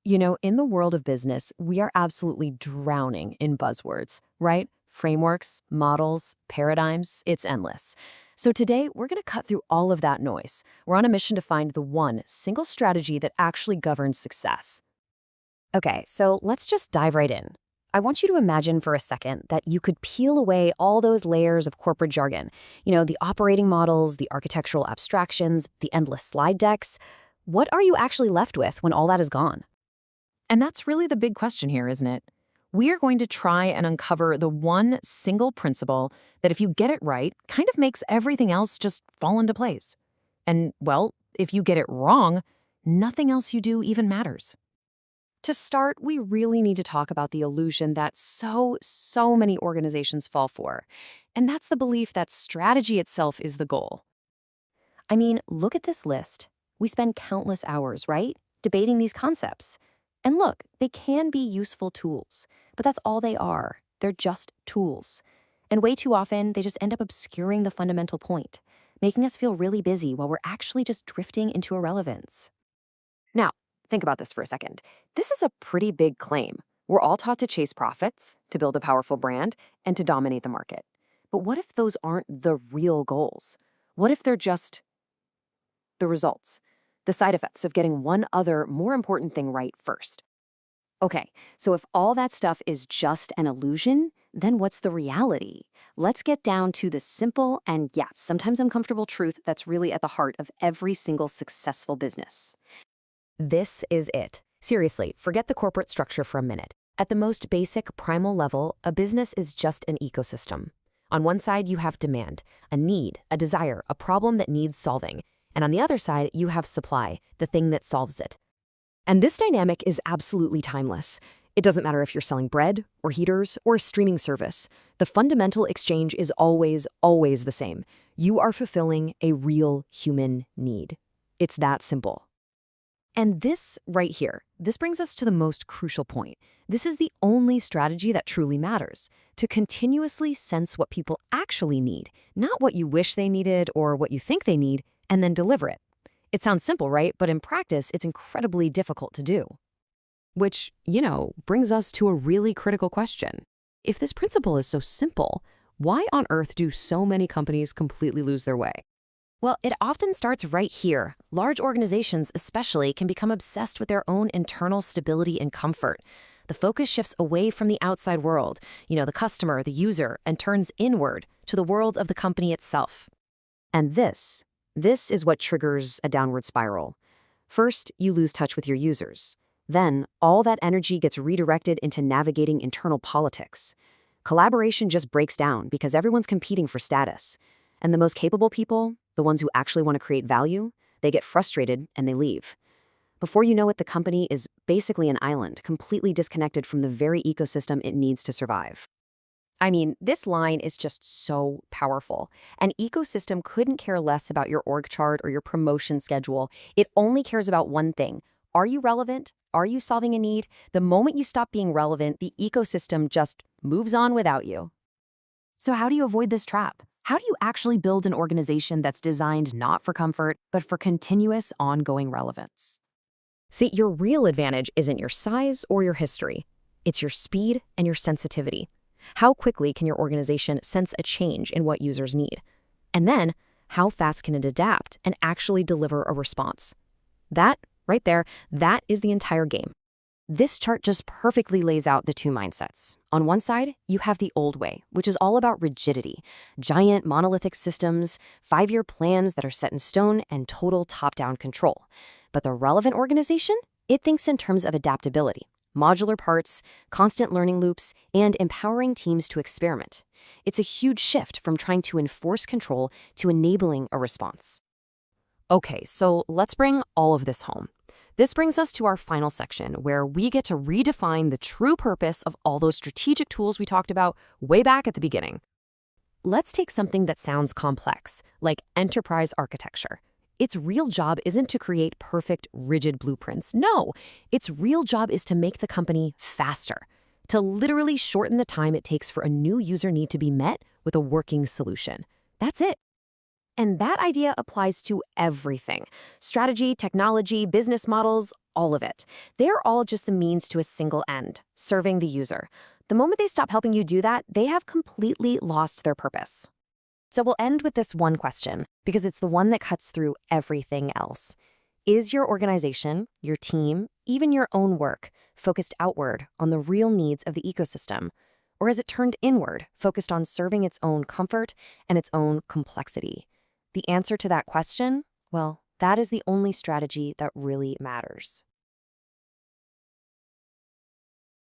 In the world of business, we are absolutely drowning in buzzwords, right? Frameworks, models, paradigms, it's endless. So today, we're going to cut through all of that noise. We're on a mission to find the one single strategy that actually governs success. Okay, so let's just dive right in. I want you to imagine for a second that you could peel away all those layers of corporate jargon. The operating models, the architectural abstractions, the endless slide decks. What are you actually left with when all that is gone? And that's really the big question here, isn't it? We are going to try and uncover the one single principle that, if you get it right, kind of makes everything else just fall into place. And, well, if you get it wrong, nothing else you do even matters. To start, we really need to talk about the illusion that so many organizations fall for. And that's the belief that strategy itself is the goal. I mean, look at this list. We spend countless hours, right, debating these concepts. And look, they can be useful tools, but that's all they are. They're just tools. And way too often, they just end up obscuring the fundamental point, making us feel really busy while we're actually just drifting into irrelevance. Now, think about this for a second. This is a pretty big claim. We're all taught to chase profits, to build a powerful brand, and to dominate the market. But what if those aren't the real goals? What if they're just the results, the side effects of getting one other more important thing right first? Okay, so if all that stuff is just an illusion, then what's the reality? Let's get down to the simple and, yeah, sometimes uncomfortable truth that's really at the heart of every single successful business. This is it. Seriously, forget the corporate structure for a minute. At the most basic, primal level, a business is just an ecosystem. On one side, you have demand, a need, a desire, a problem that needs solving. And on the other side, you have supply, the thing that solves it. And this dynamic is absolutely timeless. It doesn't matter if you're selling bread, or heaters, or a streaming service. The fundamental exchange is always the same. You are fulfilling a real human need. It's that simple. And this right here, this brings us to the most crucial point. This is the only strategy that truly matters, to continuously sense what people actually need, not what you wish they needed or what you think they need, and then deliver it. It sounds simple, right? But in practice, it's incredibly difficult to do. Which, brings us to a really critical question. If this principle is so simple, why on earth do so many companies completely lose their way? Well, it often starts right here. Large organizations especially can become obsessed with their own internal stability and comfort. The focus shifts away from the outside world, the customer, the user, and turns inward to the world of the company itself. And this is what triggers a downward spiral. First, you lose touch with your users. Then, all that energy gets redirected into navigating internal politics. Collaboration just breaks down because everyone's competing for status. And the most capable people, the ones who actually want to create value, they get frustrated and they leave. Before you know it, the company is basically an island, completely disconnected from the very ecosystem it needs to survive. I mean, this line is just so powerful. An ecosystem couldn't care less about your org chart or your promotion schedule. It only cares about one thing. Are you relevant? Are you solving a need? The moment you stop being relevant, the ecosystem just moves on without you. So how do you avoid this trap? How do you actually build an organization that's designed not for comfort, but for continuous, ongoing relevance? See, your real advantage isn't your size or your history. It's your speed and your sensitivity. How quickly can your organization sense a change in what users need? And then, how fast can it adapt and actually deliver a response? That, right there, that is the entire game. This chart just perfectly lays out the two mindsets. On one side, you have the old way, which is all about rigidity, giant monolithic systems, 5-year plans that are set in stone, and total top-down control. But the relevant organization, it thinks in terms of adaptability, modular parts, constant learning loops, and empowering teams to experiment. It's a huge shift from trying to enforce control to enabling a response. Okay, so let's bring all of this home. This brings us to our final section, where we get to redefine the true purpose of all those strategic tools we talked about way back at the beginning. Let's take something that sounds complex, like enterprise architecture. Its real job isn't to create perfect, rigid blueprints. No, its real job is to make the company faster, to literally shorten the time it takes for a new user need to be met with a working solution. That's it. And that idea applies to everything: strategy, technology, business models, all of it. They're all just the means to a single end: serving the user. The moment they stop helping you do that, they have completely lost their purpose. So we'll end with this one question, because it's the one that cuts through everything else. Is your organization, your team, even your own work focused outward on the real needs of the ecosystem? Or is it turned inward, focused on serving its own comfort and its own complexity? The answer to that question, well, that is the only strategy that really matters.